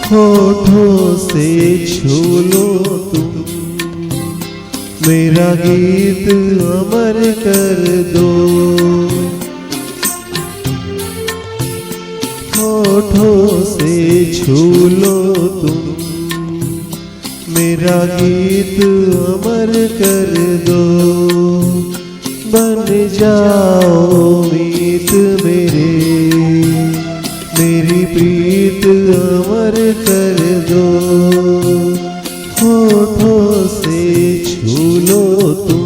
होठों से छू लो तुम, मेरा गीत अमर कर दो। होठों से छू लो तुम, मेरा गीत अमर कर दो। बन जाओ मीत मेरे, मेरी प्रीत अमर कर दो। होठों से छू लो तुम,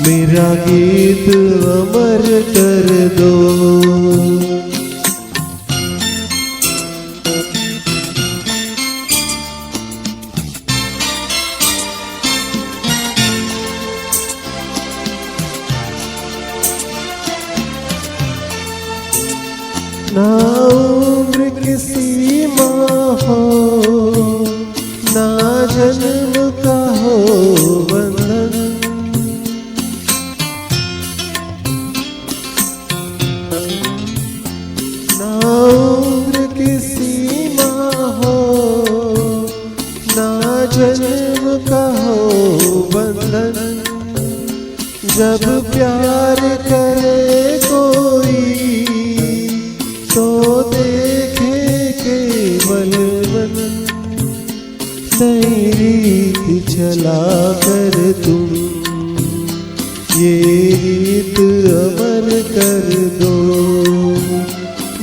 मेरा गीत अमर कर दो। ना उम्र की सीमा हो, ना जन्म का हो बंधन, ना उम्र की सीमा हो, ना जन्म का हो बंधन। जब प्यार करे कोई तो देखे केवल मन, नई रीत चला कर तुम ये रीत अमर कर दो।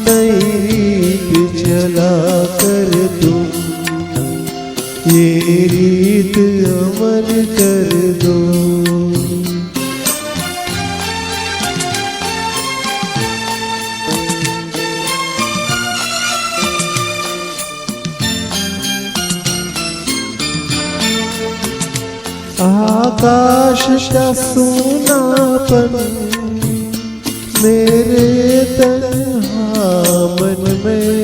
नई रीत चला कर तुम ये रीत अमर कर दो। आकाश का सूनापन मेरे तन्हा मन में,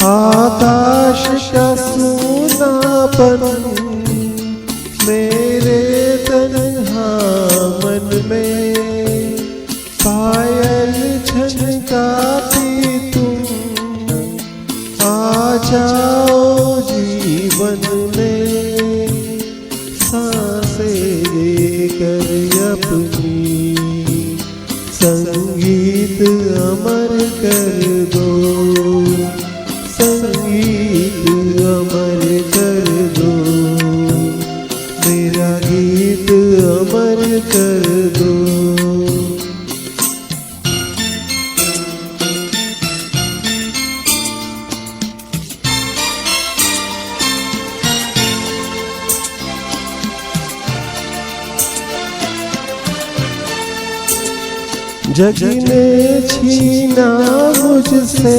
आकाश का सूनापन मेरे तन्हा मन में। पायल झनकाती आ जाओ जीवन में, सांसें लेकर अपनी संगीत अमर कर दो। संगीत अमर कर दो, मेरा गीत अमर कर दो। जग ने छीना मुझसे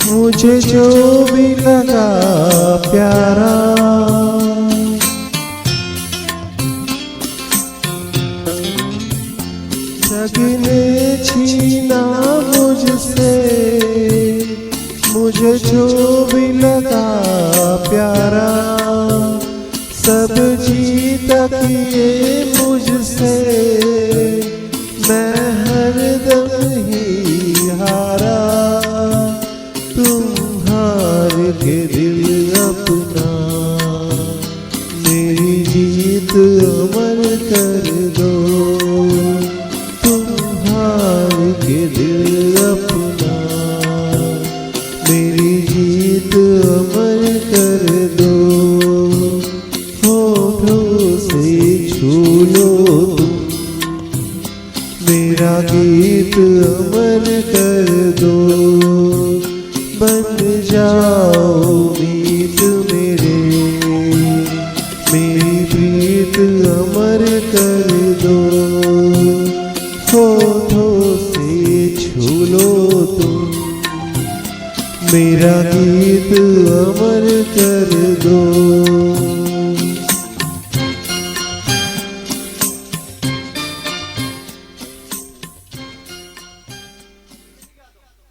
मुझे जो भी लगा प्यारा, जग ने छीना मुझसे मुझे जो भी लगा प्यारा। सब जीता किए मुझसे मैं हरदम ही हारा। तुम हार के दिल अपना मेरी जीत अमर कर दो। तुम हार के दिल अपना मेरी जीत अमर कर दो। होठों से छू लो तुम, मेरा गीत अमर कर दो। बन जाओ मीत मेरे, मेरी प्रीत अमर कर दो। होठों से छू लो तुम, मेरा गीत अमर कर दो।